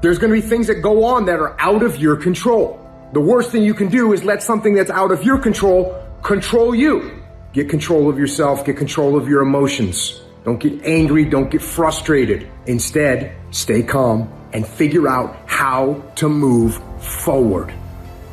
There's going to be things that go on that are out of your control. The worst thing you can do is let something that's out of your control you. Get control of yourself, get control of your emotions. Don't get angry, don't get frustrated. Instead, stay calm and figure out how to move forward.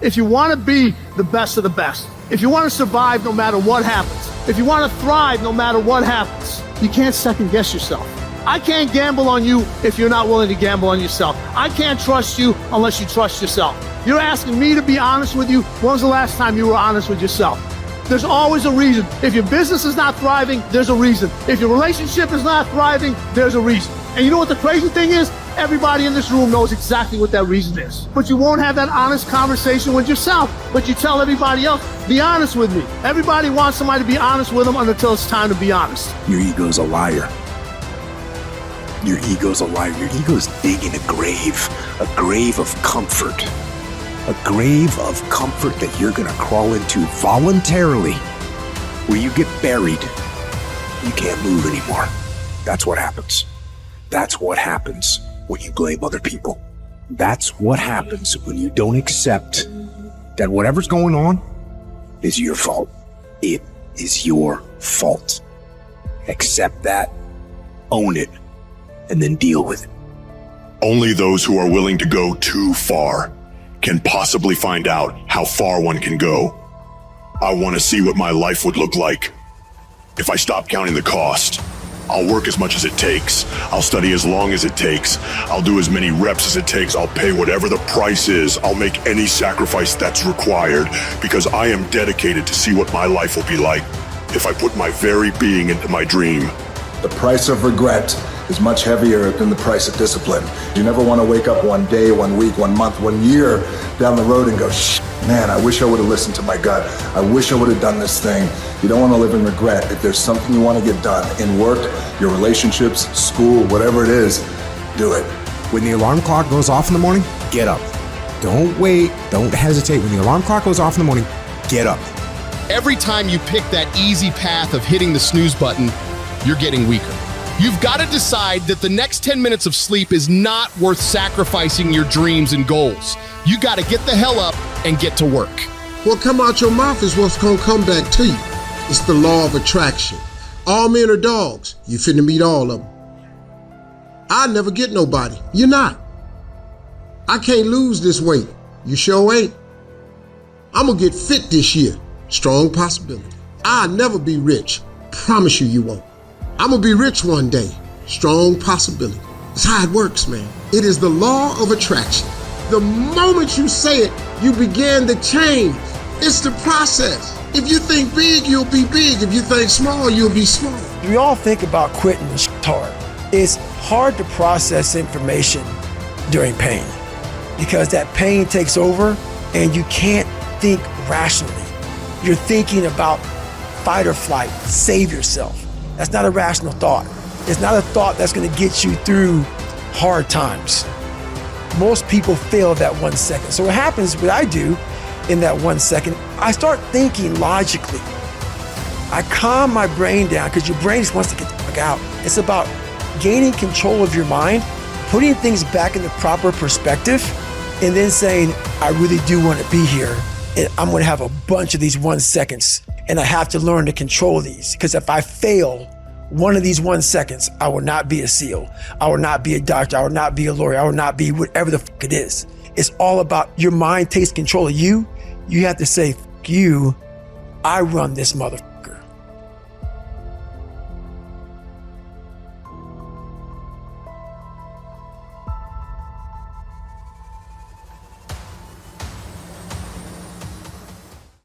If you want to be the best of the best, if you want to survive no matter what happens, if you want to thrive no matter what happens, you can't second guess yourself. I can't gamble on you if you're not willing to gamble on yourself. I can't trust you unless you trust yourself. You're asking me to be honest with you. When was the last time you were honest with yourself? There's always a reason. If your business is not thriving, there's a reason. If your relationship is not thriving, there's a reason. And you know what the crazy thing is? Everybody in this room knows exactly what that reason is. But you won't have that honest conversation with yourself. But you tell everybody else, be honest with me. Everybody wants somebody to be honest with them until it's time to be honest. Your ego's a liar. Your ego's a liar. Your ego's digging a grave of comfort. A grave of comfort that you're gonna crawl into voluntarily, where you get buried. You can't move anymore. That's what happens. That's what happens when you blame other people. That's what happens when you don't accept that whatever's going on is your fault. It is your fault. Accept that, own it, and then deal with it. Only those who are willing to go too far can possibly find out how far one can go. I want to see what my life would look like if I stopped counting the cost. I'll work as much as it takes. I'll study as long as it takes. I'll do as many reps as it takes. I'll pay whatever the price is. I'll make any sacrifice that's required because I am dedicated to see what my life will be like if I put my very being into my dream. The price of regret is much heavier than the price of discipline. You never want to wake up one day, 1 week, 1 month, 1 year down the road and go, man, I wish I would have listened to my gut. I wish I would have done this thing. You don't want to live in regret. If there's something you want to get done in work, your relationships, school, whatever it is, do it. When the alarm clock goes off in the morning, get up. Don't wait. Don't hesitate. When the alarm clock goes off in the morning, get up. Every time you pick that easy path of hitting the snooze button, you're getting weaker. You've got to decide that the next 10 minutes of sleep is not worth sacrificing your dreams and goals. You got to get the hell up and get to work. What come out your mouth is what's going to come back to you. It's the law of attraction. All men are dogs. You finna meet all of them. I never get nobody. You're not. I can't lose this weight. You sure ain't. I'm gonna get fit this year. Strong possibility. I'll never be rich. Promise you won't. I'm gonna be rich one day. Strong possibility. It's how it works, man. It is the law of attraction. The moment you say it, you begin to change. It's the process. If you think big, you'll be big. If you think small, you'll be small. We all think about quitting hard. It's hard to process information during pain because that pain takes over and you can't think rationally. You're thinking about fight or flight, save yourself. That's not a rational thought. It's not a thought that's gonna get you through hard times. Most people fail that 1 second. So what happens, what I do in that 1 second, I start thinking logically. I calm my brain down because your brain just wants to get the fuck out. It's about gaining control of your mind, putting things back in the proper perspective, and then saying, I really do want to be here. And I'm going to have a bunch of these 1 seconds. And I have to learn to control these because if I fail one of these 1 seconds, I will not be a SEAL. I will not be a doctor. I will not be a lawyer. I will not be whatever the fuck it is. It's all about your mind takes control of you. You have to say, fuck you, I run this motherfucker.